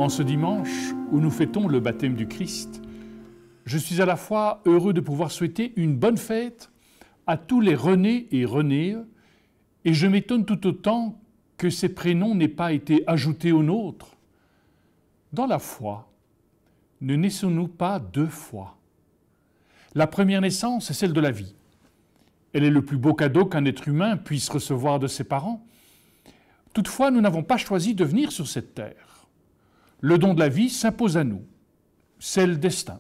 En ce dimanche où nous fêtons le baptême du Christ, je suis à la fois heureux de pouvoir souhaiter une bonne fête à tous les René et René, et je m'étonne tout autant que ces prénoms n'aient pas été ajoutés aux nôtres. Dans la foi, ne naissons-nous pas deux fois? La première naissance est celle de la vie. Elle est le plus beau cadeau qu'un être humain puisse recevoir de ses parents. Toutefois, nous n'avons pas choisi de venir sur cette terre. Le don de la vie s'impose à nous. C'est le destin.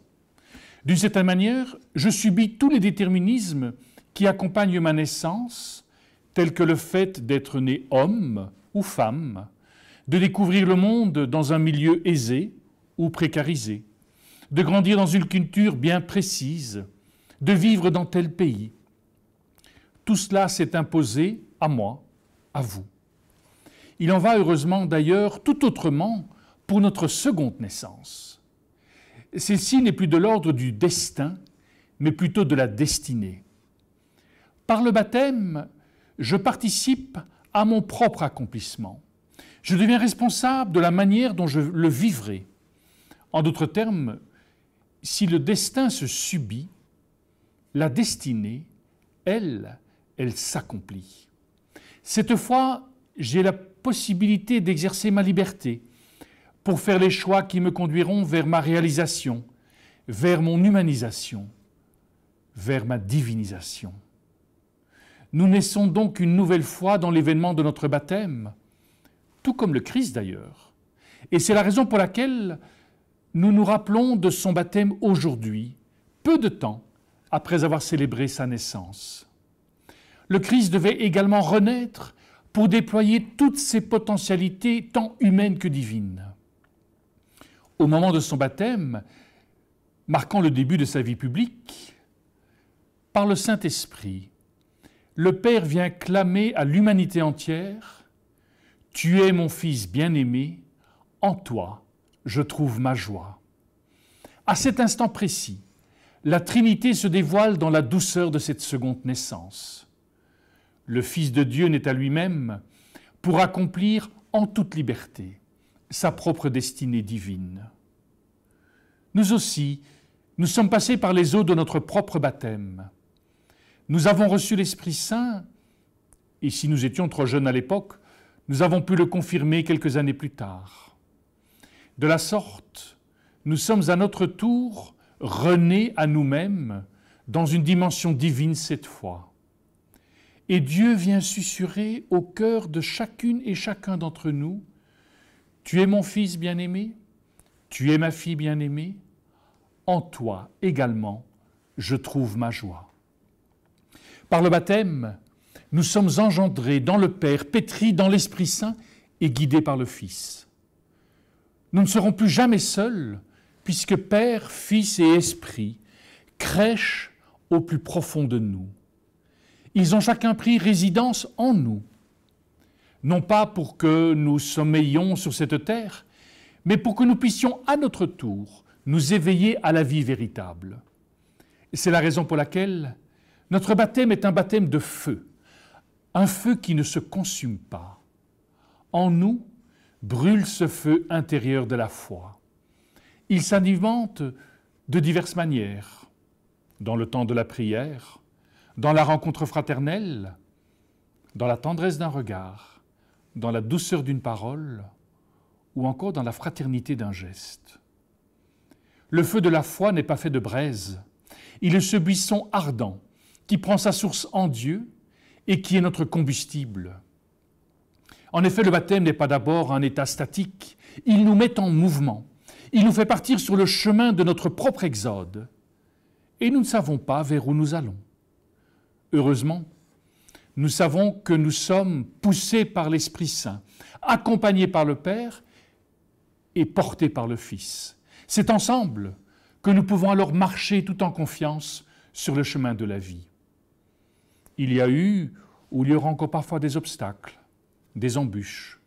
D'une certaine manière, je subis tous les déterminismes qui accompagnent ma naissance, tels que le fait d'être né homme ou femme, de découvrir le monde dans un milieu aisé ou précarisé, de grandir dans une culture bien précise, de vivre dans tel pays. Tout cela s'est imposé à moi, à vous. Il en va heureusement d'ailleurs tout autrement pour notre seconde naissance. Celle-ci n'est plus de l'ordre du destin, mais plutôt de la destinée. Par le baptême, je participe à mon propre accomplissement. Je deviens responsable de la manière dont je le vivrai. En d'autres termes, si le destin se subit, la destinée, elle s'accomplit. Cette fois, j'ai la possibilité d'exercer ma liberté pour faire les choix qui me conduiront vers ma réalisation, vers mon humanisation, vers ma divinisation. Nous naissons donc une nouvelle fois dans l'événement de notre baptême, tout comme le Christ d'ailleurs. Et c'est la raison pour laquelle nous nous rappelons de son baptême aujourd'hui, peu de temps après avoir célébré sa naissance. Le Christ devait également renaître pour déployer toutes ses potentialités tant humaines que divines. Au moment de son baptême, marquant le début de sa vie publique, par le Saint-Esprit, le Père vient clamer à l'humanité entière « Tu es mon Fils bien-aimé, en toi je trouve ma joie ». À cet instant précis, la Trinité se dévoile dans la douceur de cette seconde naissance. Le Fils de Dieu naît à lui-même pour accomplir en toute liberté sa propre destinée divine. Nous aussi, nous sommes passés par les eaux de notre propre baptême. Nous avons reçu l'Esprit Saint, et si nous étions trop jeunes à l'époque, nous avons pu le confirmer quelques années plus tard. De la sorte, nous sommes à notre tour renés à nous-mêmes dans une dimension divine cette fois. Et Dieu vient susurrer au cœur de chacune et chacun d'entre nous « Tu es mon Fils bien-aimé, tu es ma fille bien-aimée, en toi également je trouve ma joie. » Par le baptême, nous sommes engendrés dans le Père, pétris dans l'Esprit Saint et guidés par le Fils. Nous ne serons plus jamais seuls, puisque Père, Fils et Esprit crèchent au plus profond de nous. Ils ont chacun pris résidence en nous, non pas pour que nous sommeillions sur cette terre, mais pour que nous puissions à notre tour nous éveiller à la vie véritable. C'est la raison pour laquelle notre baptême est un baptême de feu, un feu qui ne se consume pas. En nous brûle ce feu intérieur de la foi. Il s'alimente de diverses manières, dans le temps de la prière, dans la rencontre fraternelle, dans la tendresse d'un regard, dans la douceur d'une parole, ou encore dans la fraternité d'un geste. Le feu de la foi n'est pas fait de braise, il est ce buisson ardent qui prend sa source en Dieu et qui est notre combustible. En effet, le baptême n'est pas d'abord un état statique, il nous met en mouvement, il nous fait partir sur le chemin de notre propre exode, et nous ne savons pas vers où nous allons. Heureusement, nous savons que nous sommes poussés par l'Esprit Saint, accompagnés par le Père et portés par le Fils. C'est ensemble que nous pouvons alors marcher tout en confiance sur le chemin de la vie. Il y a eu, ou il y aura encore parfois des obstacles, des embûches,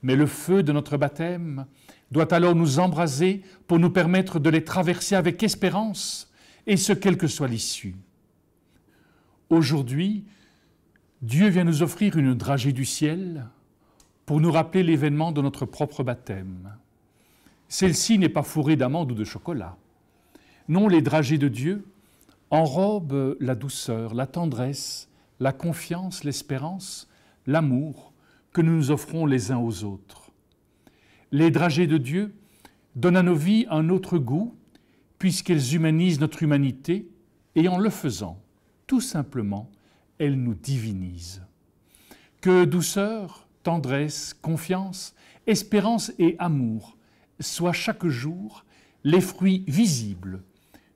mais le feu de notre baptême doit alors nous embraser pour nous permettre de les traverser avec espérance, et ce, quelle que soit l'issue. Aujourd'hui, Dieu vient nous offrir une dragée du ciel pour nous rappeler l'événement de notre propre baptême. Celle-ci n'est pas fourrée d'amandes ou de chocolat. Non, les dragées de Dieu enrobent la douceur, la tendresse, la confiance, l'espérance, l'amour que nous nous offrons les uns aux autres. Les dragées de Dieu donnent à nos vies un autre goût, puisqu'elles humanisent notre humanité, et en le faisant, tout simplement, elles nous divinisent. Que douceur, tendresse, confiance, espérance et amour soient chaque jour les fruits visibles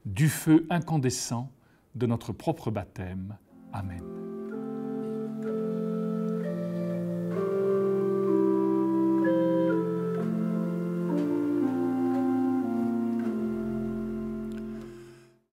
du feu incandescent de notre propre baptême. Amen.